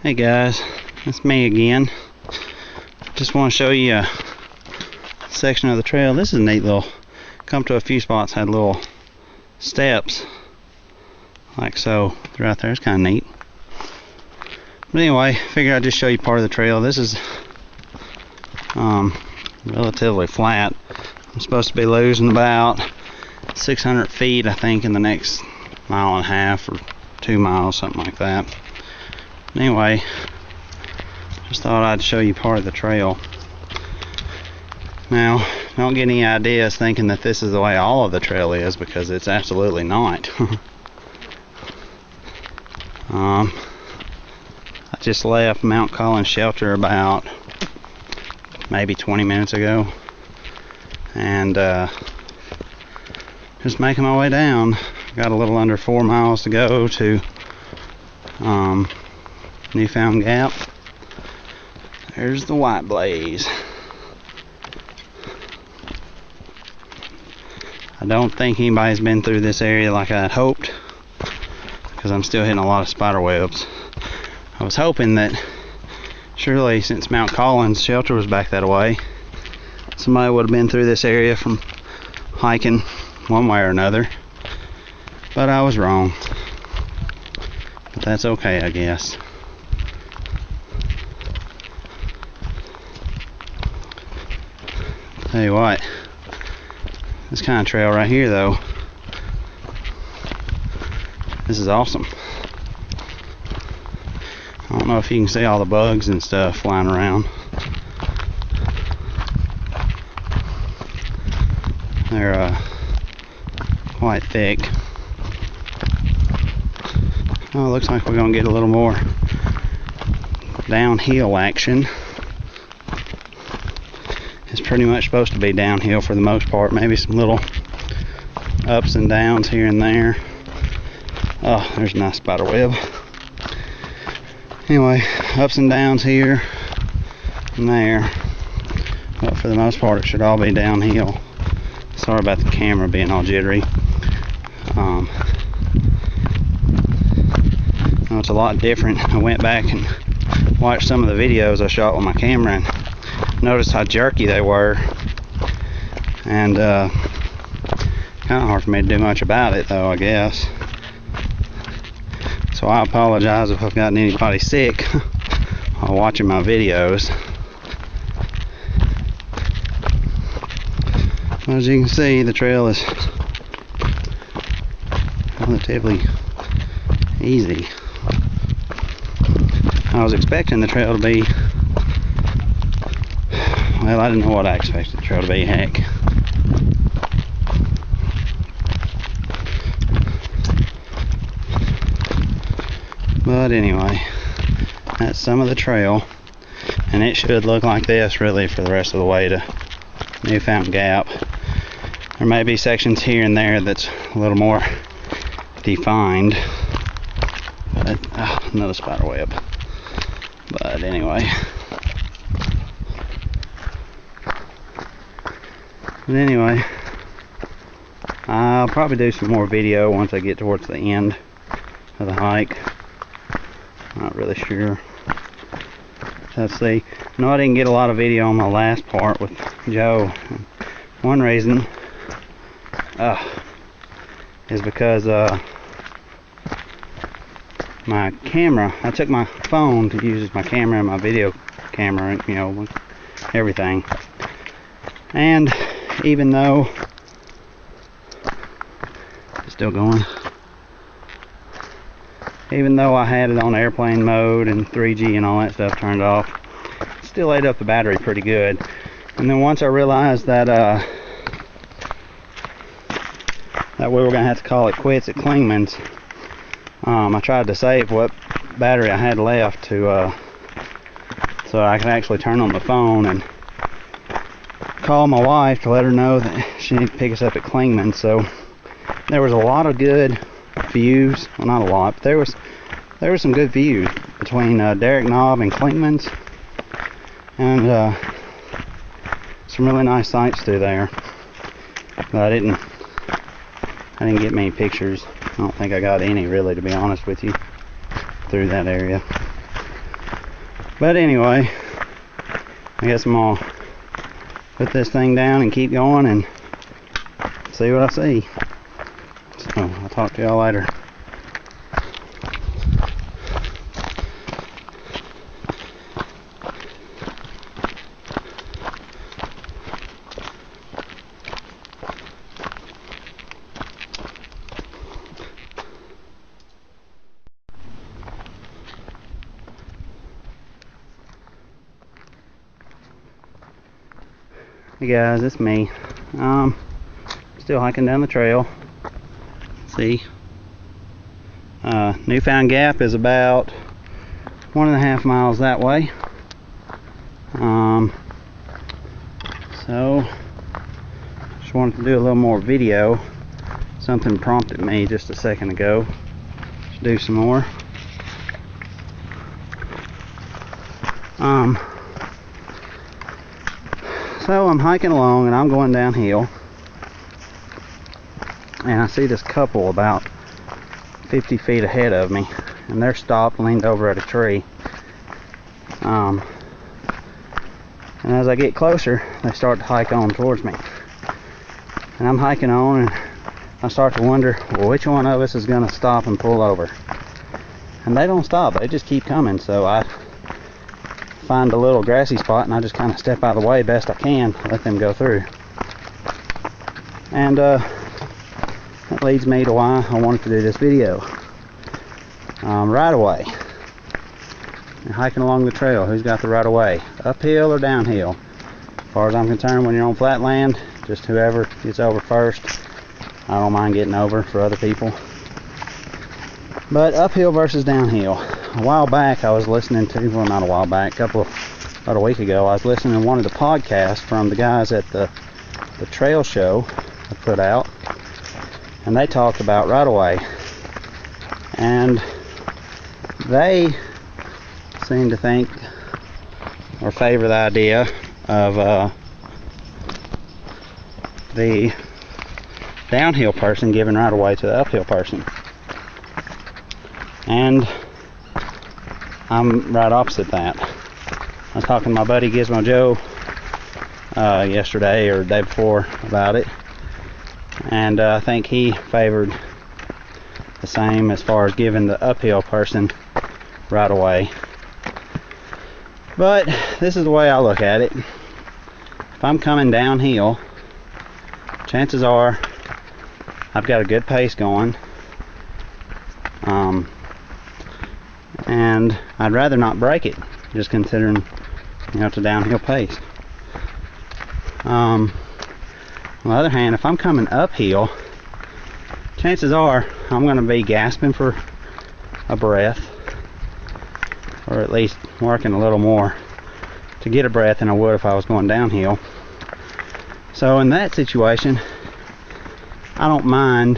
Hey guys, it's me again. Just want to show you a section of the trail. This is a neat little, come to a few spots had little steps like so throughout there. It's kind of neat. But anyway, figured I'd just show you part of the trail. This is relatively flat. I'm supposed to be losing about 600 feet, I think, in the next mile and a half or 2 miles, something like that. Anyway, just thought I'd show you part of the trail. Now, don't get any ideas thinking that this is the way all of the trail is, because it's absolutely not. I just left Mount Collins Shelter about maybe 20 minutes ago, and just making my way down. Got a little under 4 miles to go to Newfound Gap. There's the white blaze. I don't think anybody's been through this area like I'd hoped, because I'm still hitting a lot of spider webs. I was hoping that surely, since Mount Collins Shelter was back that way, somebody would have been through this area from hiking one way or another, but I was wrong. But that's okay, I guess. Tell you what, this kind of trail right here though, this is awesome. I don't know if you can see all the bugs and stuff flying around. They're quite thick. Oh, it looks like we're gonna get a little more downhill action. It's pretty much supposed to be downhill for the most part. Maybe some little ups and downs here and there. Oh, there's a nice spider web. Anyway, ups and downs here and there, but for the most part it should all be downhill. Sorry about the camera being all jittery. It's a lot different. I went back and watched some of the videos I shot with my camera and noticed how jerky they were, and kind of hard for me to do much about it though, I guess. So I apologize if I've gotten anybody sick while watching my videos. As you can see, the trail is relatively easy. I was expecting the trail to be, well, I didn't know what I expected the trail to be, heck. But anyway, that's some of the trail, and it should look like this really for the rest of the way to Newfound Gap. There may be sections here and there that's a little more defined, but another spider web. But anyway, I'll probably do some more video once I get towards the end of the hike. Not really sure. Let's see. No, I didn't get a lot of video on my last part with Joe. One reason is because my camera, I took my phone to use as my camera and my video camera, you know, everything. And even though it's still going, even though I had it on airplane mode and 3G and all that stuff turned off, it still ate up the battery pretty good. And then once I realized that that we were gonna have to call it quits at Clingman's, I tried to save what battery I had left to so I could actually turn on the phone and call my wife to let her know that she needed to pick us up at Clingman. So there was a lot of good views. Well, not a lot, but there was some good views between Derrick Knob and Clingman's, and some really nice sights through there. But I didn't get many pictures. I don't think I got any really, to be honest with you, through that area. But anyway, I guess I'm gonna put this thing down and keep going and see what I see. So I'll talk to y'all later. Hey guys, it's me. Still hiking down the trail. See, Newfound Gap is about 1.5 miles that way. So just wanted to do a little more video. Something prompted me just a second ago to do some more. So I'm hiking along and I'm going downhill, and I see this couple about 50 feet ahead of me, and they're stopped, leaned over at a tree. And as I get closer, they start to hike on towards me, and I'm hiking on, and I start to wonder, well, which one of us is going to stop and pull over? And they don't stop, they just keep coming. So I find a little grassy spot and I just kind of step out of the way best I can, let them go through. And that leads me to why I wanted to do this video. Right away. You're hiking along the trail, who's got the right of way? Uphill or downhill? As far as I'm concerned, when you're on flat land, just whoever gets over first. I don't mind getting over for other people. But uphill versus downhill. A while back I was listening to, well, not a while back, about a week ago, I was listening to one of the podcasts from the guys at the trail show I put out, and they talked about right away, and they seem to think or favor the idea of the downhill person giving right away to the uphill person. And I'm right opposite that. I was talking to my buddy Gizmo Joe yesterday or the day before about it, and I think he favored the same as far as giving the uphill person right away. But this is the way I look at it. If I'm coming downhill, chances are I've got a good pace going, and I'd rather not break it, just considering, you know, it's a downhill pace. On the other hand, if I'm coming uphill, chances are I'm going to be gasping for a breath, or at least working a little more to get a breath than I would if I was going downhill. So in that situation, I don't mind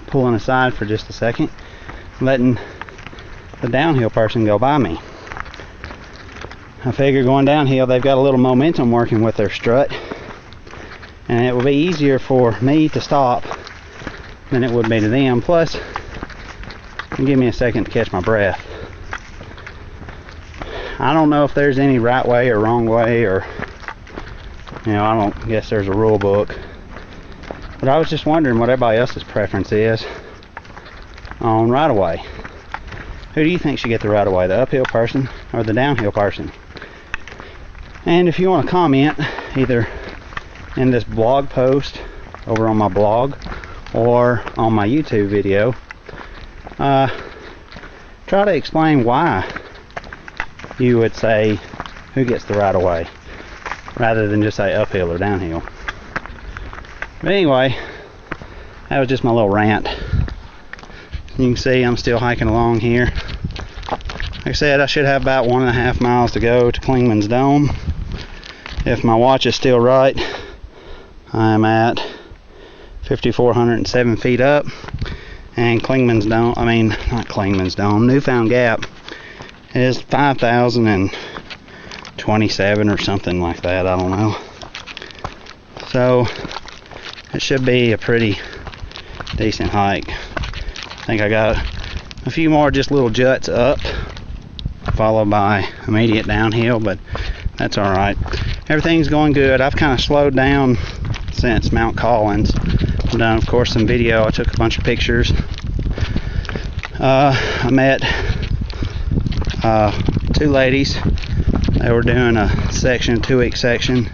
pulling aside for just a second, letting the downhill person go by me. I figure going downhill, they've got a little momentum working with their strut, and it will be easier for me to stop than it would be to them. Plus, it'll give me a second to catch my breath. I don't know if there's any right way or wrong way, or, you know, I don't guess there's a rule book. But I was just wondering what everybody else's preference is on right of way. Who do you think should get the right of way, the uphill person or the downhill person? And if you want to comment, either in this blog post over on my blog or on my YouTube video, try to explain why you would say who gets the right of way, rather than just say uphill or downhill. But anyway, that was just my little rant. You can see I'm still hiking along here. Like I said, I should have about 1.5 miles to go to Clingman's Dome. If my watch is still right, I'm at 5,407 feet up. And Clingman's Dome, not Clingman's Dome, Newfound Gap is 5,027 or something like that, I don't know. So it should be a pretty decent hike. I think I got a few more just little juts up, followed by immediate downhill, but that's alright. Everything's going good. I've kind of slowed down since Mount Collins. I've done, of course, some video. I took a bunch of pictures. I met two ladies. They were doing a section, 2-week section.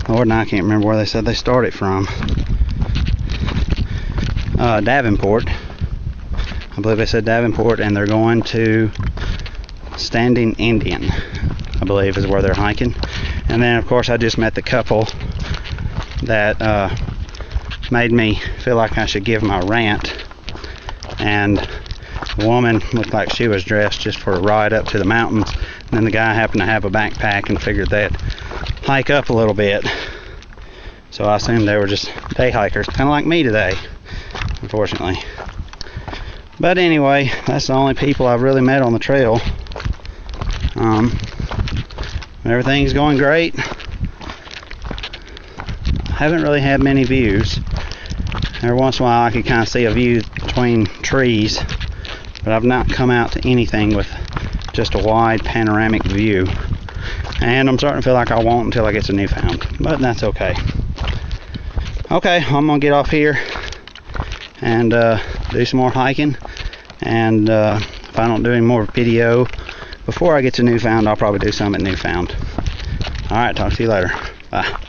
Lord, and I can't remember where they said they started from. Davenport. I believe they said Davenport, and they're going to Standing Indian, I believe is where they're hiking. And then, of course, I just met the couple that made me feel like I should give my rant. And the woman looked like she was dressed just for a ride up to the mountains, and then the guy happened to have a backpack and figured they'd hike up a little bit. So I assumed they were just day hikers, kind of like me today, unfortunately. But anyway, that's the only people I've really met on the trail. Everything's going great. I haven't really had many views. Every once in a while I could kind of see a view between trees, but I've not come out to anything with just a wide panoramic view. And I'm starting to feel like I won't until I get to Newfound, but that's okay. Okay, I'm gonna get off here and do some more hiking, and if I don't do any more video before I get to Newfound, I'll probably do some at Newfound. Alright, talk to you later. Bye.